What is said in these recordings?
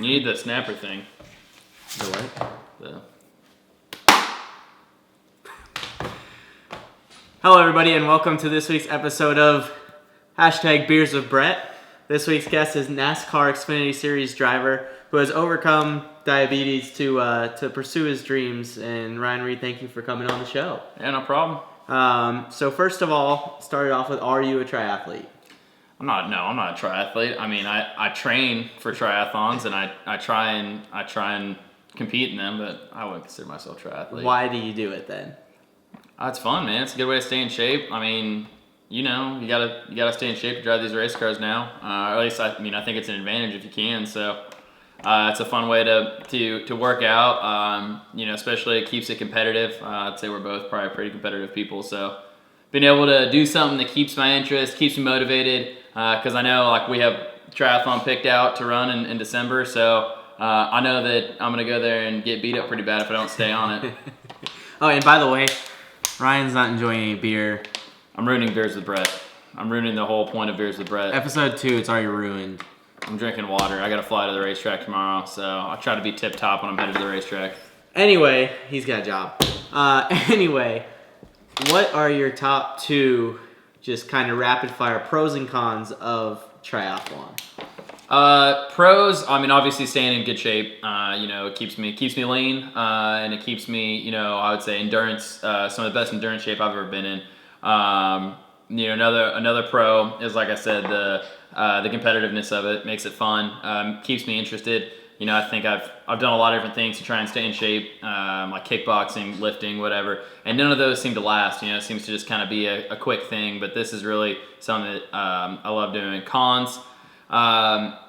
You need the snapper thing. The what? Hello, everybody, and welcome to this week's episode of #Beers with Brett. This week's guest is Nascar Xfinity Series driver who has overcome diabetes to pursue his dreams. And Ryan Reed, thank you for coming on the show. Yeah, no problem. So first of all, started off with, are you a triathlete? I'm not a triathlete. I mean, I train for triathlons and I try and compete in them, but I wouldn't consider myself a triathlete. Why do you do it then? It's fun, man. It's a good way to stay in shape. I mean, you gotta stay in shape to drive these race cars now. Or at least I think it's an advantage if you can. So it's a fun way to work out. Especially it keeps it competitive. I'd say we're both probably pretty competitive people. So being able to do something that keeps my interest, keeps me motivated. Because I know we have triathlon picked out to run in December. So I know that I'm gonna go there and get beat up pretty bad if I don't stay on it. Oh, and by the way, Ryan's not enjoying any beer. I'm ruining Beers with Brett. I'm ruining the whole point of Beers with Brett. Episode 2, it's already ruined. I'm drinking water. I gotta fly to the racetrack tomorrow, so I'll try to be tip top when I'm headed to the racetrack. Anyway, he's got a job. Anyway, what are your top 2 just kind of rapid fire pros and cons of triathlon? Pros, obviously staying in good shape. It keeps me lean, and it keeps me, I would say endurance, some of the best endurance shape I've ever been in. Another pro is, like I said, the competitiveness of it makes it fun, keeps me interested. I think I've done a lot of different things to try and stay in shape, like kickboxing, lifting, whatever, and none of those seem to last. It seems to just kind of be a quick thing, but this is really something that I love doing. Cons.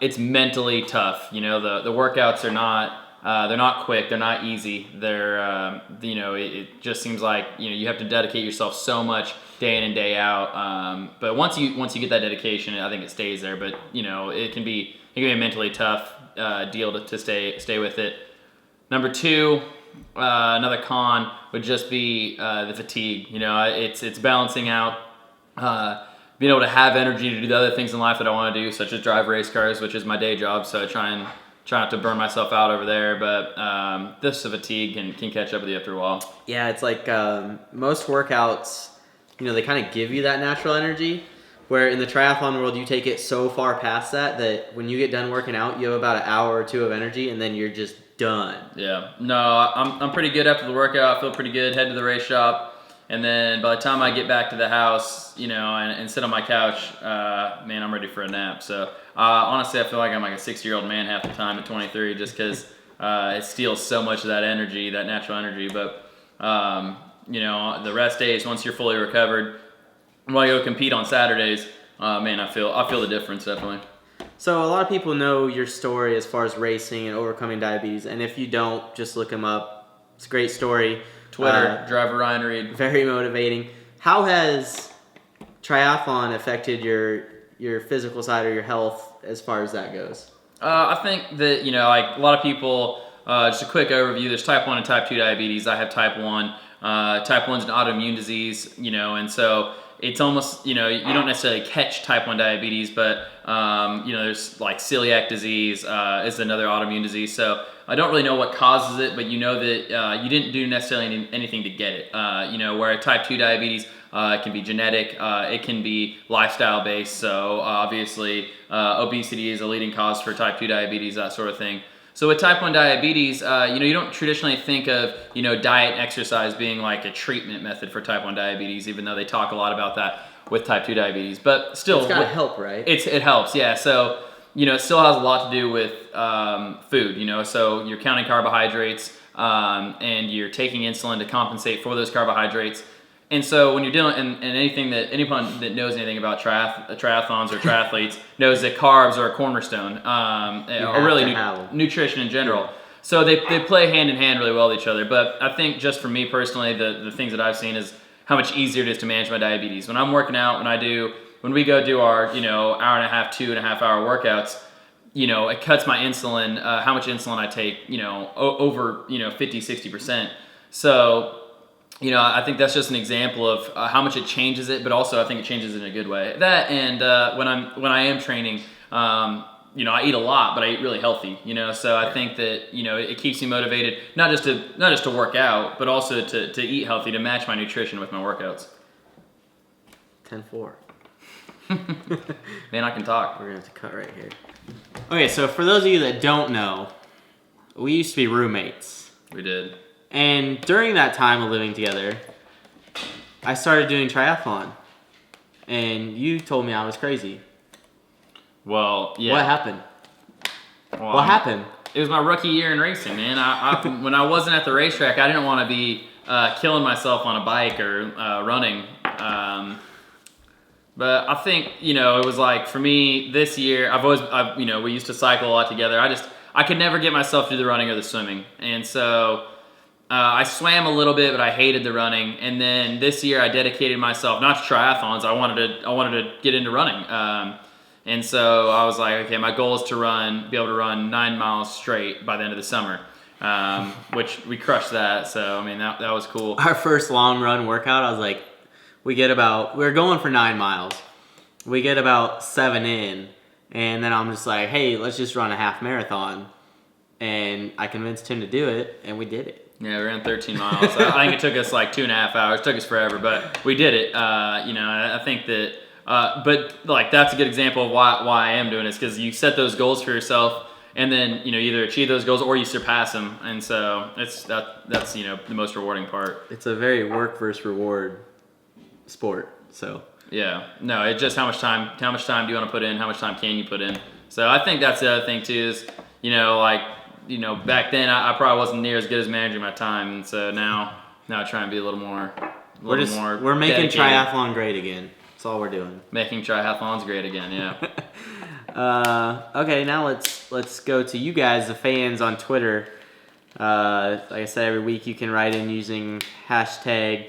It's mentally tough. The workouts are not they're not quick, they're not easy. They're it just seems like you have to dedicate yourself so much day in and day out. But once you get that dedication, I think it stays there. But it can be a mentally tough deal to stay with it. Number 2, another con would just be the fatigue. It's balancing out. Being able to have energy to do the other things in life that I want to do, such as drive race cars, which is my day job. So I try not to burn myself out over there. But this fatigue can catch up with you after a while. Yeah, it's like most workouts, they kind of give you that natural energy. Where in the triathlon world, you take it so far past that when you get done working out, you have about an hour or 2 of energy, and then you're just done. Yeah, no, I'm pretty good after the workout. I feel pretty good. Head to the race shop. And then by the time I get back to the house, and sit on my couch, man, I'm ready for a nap. So honestly, I feel like I'm like a 60-year-old man half the time at 23, just because it steals so much of that energy, that natural energy. But the rest days, once you're fully recovered, when I go compete on Saturdays, man, I feel the difference definitely. So a lot of people know your story as far as racing and overcoming diabetes, and if you don't, just look him up. It's a great story. Twitter, driver Ryan Reed. Very motivating. How has triathlon affected your physical side or your health as far as that goes? I think that, a lot of people, just a quick overview, there's type 1 and type 2 diabetes. I have type 1. Type 1's an autoimmune disease, and so it's almost, you don't necessarily catch type 1 diabetes, but, there's like celiac disease is another autoimmune disease. So I don't really know what causes it, but that you didn't do necessarily anything to get it. Where type 2 diabetes, it can be genetic, it can be lifestyle based. So obviously obesity is a leading cause for type 2 diabetes, that sort of thing. So with type 1 diabetes, you don't traditionally think of, diet and exercise being like a treatment method for type 1 diabetes, even though they talk a lot about that with type 2 diabetes. But still, it's gotta help, right? It helps, yeah. So, it still has a lot to do with food, so you're counting carbohydrates and you're taking insulin to compensate for those carbohydrates. And so when you're doing, and anyone that knows anything about triathlons or triathletes knows that carbs are a cornerstone, or really nutrition in general. Yeah. So they play hand in hand really well with each other. But I think just for me personally, the things that I've seen is how much easier it is to manage my diabetes. When I'm working out, when we go do our, hour and a half, 2.5 hour workouts, it cuts my insulin, how much insulin I take, over, 50, 60%. So, I think that's just an example of how much it changes it, but also I think it changes it in a good way. That and when I am training, I eat a lot, but I eat really healthy, so I think that, it keeps me motivated, not just to work out, but also to eat healthy, to match my nutrition with my workouts. 10-4. Man, I can talk. We're going to have to cut right here. Okay, so for those of you that don't know, we used to be roommates. We did. And during that time of living together, I started doing triathlon. And you told me I was crazy. Well, yeah. What happened? Well, What happened? It was my rookie year in racing, man. When I wasn't at the racetrack, I didn't want to be killing myself on a bike or running. But I think, it was like, for me, this year, we used to cycle a lot together. I could never get myself to do the running or the swimming. And so I swam a little bit, but I hated the running. And then this year I dedicated myself, not to triathlons, I wanted to get into running. And so I was like, okay, my goal is to be able to run 9 miles straight by the end of the summer, which we crushed that. So, I mean, that was cool. Our first long run workout, I was like, we're going for 9 miles. We get about 7 in, and then I'm just like, hey, let's just run a half marathon. And I convinced him to do it, and we did it. Yeah, we ran 13 miles. I think it took us like 2.5 hours. It took us forever, but we did it. I think that, but like that's a good example of why I am doing this, because you set those goals for yourself, and then either achieve those goals or you surpass them, and so that's the most rewarding part. It's a very work versus reward sport. So yeah, no, it's just how much time do you want to put in? How much time can you put in? So I think that's the other thing too is back then I probably wasn't near as good as managing my time, and so now I try and be a little more. We're making dedicated. Triathlon great again. That's all we're doing. Making triathlons great again, yeah. Okay, now let's go to you guys, the fans on Twitter. Like I said, every week you can write in using hashtag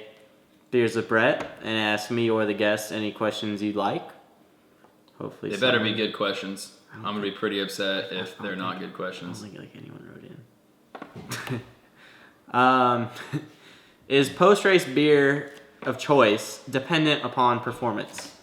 Beers with Brett and ask me or the guests any questions you'd like. Hopefully, they better be good questions. I'm gonna be pretty upset if they're not good questions. I don't think anyone wrote in. Is post-race beer of choice dependent upon performance?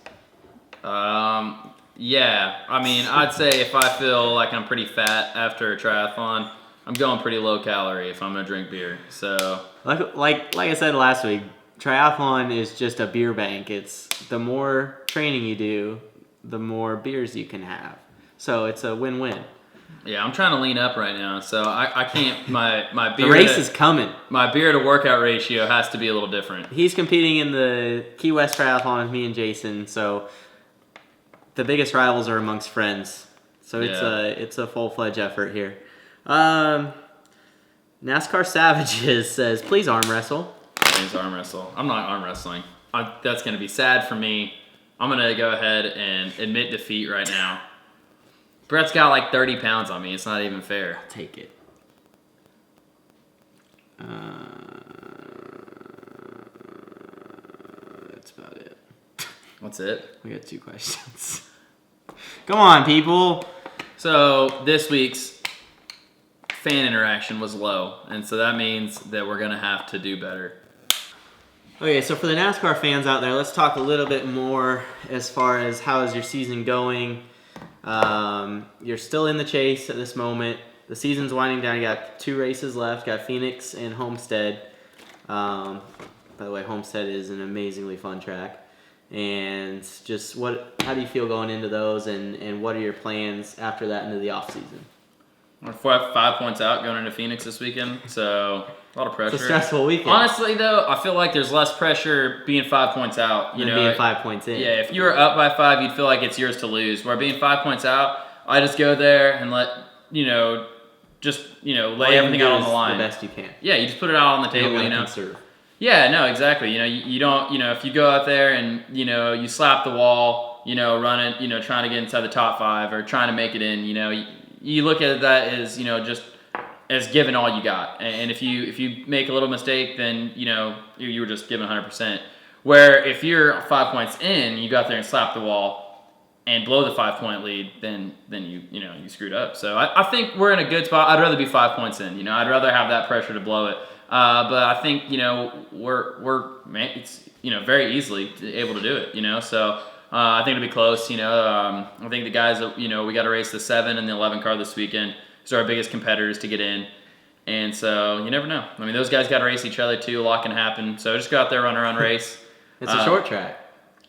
Yeah. I mean, I'd say if I feel like I'm pretty fat after a triathlon, I'm going pretty low calorie if I'm gonna drink beer. So like I said last week, triathlon is just a beer bank. It's the more training you do, the more beers you can have. So it's a win-win. Yeah, I'm trying to lean up right now, so I can't. My beer. The race is coming. My beer to workout ratio has to be a little different. He's competing in the Key West Triathlon with me and Jason, so the biggest rivals are amongst friends. So it's a full-fledged effort here. NASCAR Savages says, please arm wrestle. Please arm wrestle. I'm not arm wrestling. That's going to be sad for me. I'm going to go ahead and admit defeat right now. Brett's got like 30 pounds on me. It's not even fair. I'll take it. That's about it. What's it? We got 2 questions. Come on, people. So this week's fan interaction was low, and so that means that we're going to have to do better. Okay, so for the NASCAR fans out there, let's talk a little bit more as far as how is your season going. You're still in the chase at this moment. The season's winding down. You got 2 races left. Got Phoenix and Homestead. By the way, Homestead is an amazingly fun track. And just how do you feel going into those, and what are your plans after that into the off season? We're 5 points out going into Phoenix this weekend, so a lot of pressure. It's a stressful weekend. Honestly, though, I feel like there's less pressure being 5 points out. Being 5 points in. Yeah, if you were up by 5, you'd feel like it's yours to lose. Where being 5 points out, I just go there and let lay everything out on the line. The best you can. Yeah, you just put it out on the table. Conserve. Yeah, no, exactly. You don't. If you go out there and you slap the wall, running, trying to get inside the top 5 or trying to make it in, you look at that as just as giving all you got, and if you make a little mistake, then you were just giving 100%. Where if you're 5 points in, you got there and slapped the wall and blow the 5-point lead, then you screwed up. So I think we're in a good spot. I'd rather be 5 points in. I'd rather have that pressure to blow it. But I think we're very easily able to do it. So I think it'll be close. I think the guys that we got to race the 7 and the 11 car this weekend. These are our biggest competitors to get in, and so you never know. I mean, those guys got to race each other too. A lot can happen. So just go out there, run our own race. It's a short track.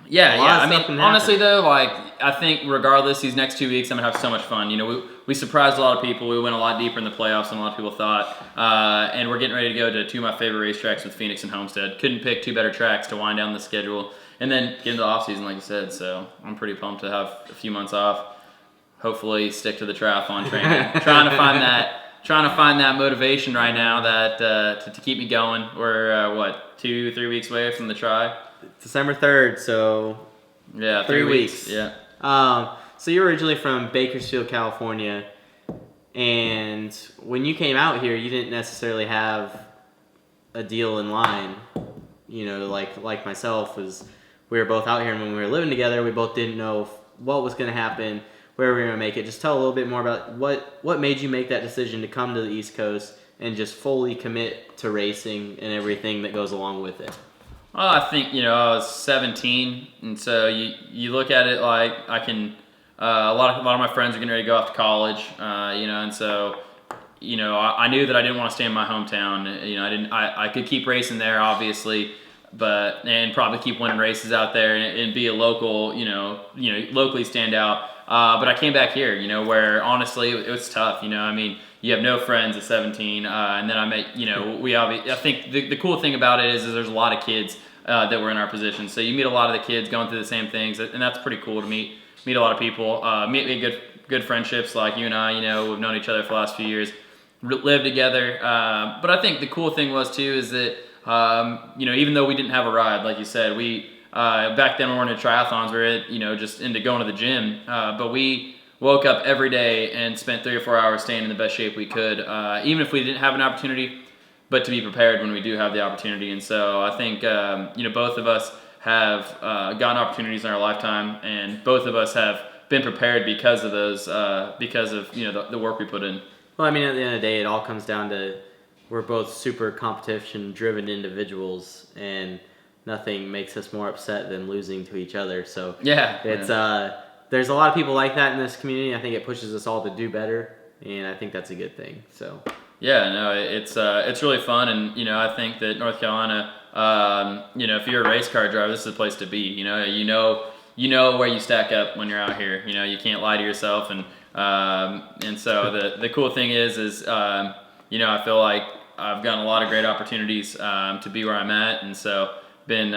Yeah. I mean, honestly though, like I think regardless, these next 2 weeks I'm gonna have so much fun. We surprised a lot of people. We went a lot deeper in the playoffs than a lot of people thought, and we're getting ready to go to 2 of my favorite racetracks with Phoenix and Homestead. Couldn't pick 2 better tracks to wind down the schedule and then get into the off season, like you said. So I'm pretty pumped to have a few months off. Hopefully, stick to the triathlon training. Trying to find that motivation right now that to keep me going. We're 2-3 weeks away from the tri. December 3rd, so yeah, 3 weeks. Yeah. So you're originally from Bakersfield, California, and when you came out here, you didn't necessarily have a deal in line. Like myself, we were both out here, and when we were living together, we both didn't know what was going to happen, where we were going to make it. Just tell a little bit more about what made you make that decision to come to the East Coast and just fully commit to racing and everything that goes along with it. Well, I think I was 17, and so you look at it like I can. A lot of my friends are getting ready to go off to college, and so I knew that I didn't want to stay in my hometown. I could keep racing there, obviously, and probably keep winning races out there and be a local, locally stand out. But I came back here, where honestly it was tough. I mean, you have no friends at 17, and then I met, I think the cool thing about it is there's a lot of kids that were in our position. So you meet a lot of the kids going through the same things, and that's pretty cool to meet a lot of people, meet good friendships like you and I. We've known each other for the last few years, lived together. But I think the cool thing was too is that even though we didn't have a ride, like you said, we back then we weren't in triathlons. We were just into going to the gym. But we woke up every day and spent 3 or 4 hours staying in the best shape we could, even if we didn't have an opportunity, but to be prepared when we do have the opportunity. And so I think both of us have gotten opportunities in our lifetime, and both of us have been prepared because of those, because of the work we put in. Well, I mean, at the end of the day, it all comes down to we're both super competition-driven individuals, and nothing makes us more upset than losing to each other. So yeah, it's there's a lot of people like that in this community. I think it pushes us all to do better, and I think that's a good thing. So yeah, no, it's really fun, and I think that North Carolina, if you're a race car driver, this is the place to be. You know where you stack up when you're out here. You can't lie to yourself, and so the cool thing is I feel like I've gotten a lot of great opportunities to be where I'm at, and so been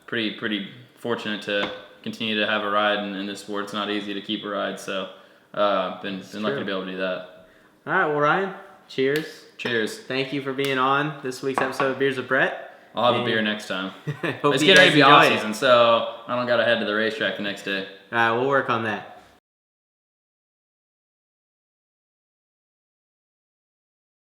pretty fortunate to continue to have a ride in this sport. It's not easy to keep a ride, so been lucky to be able to do that. All right, well, Ryan, cheers. Cheers. Thank you for being on this week's episode of Beers with Brett. I'll have a beer next time. Hope It's you getting ready guys to be off enjoy it. season, so I don't got to head to the racetrack the next day. All right, we'll work on that.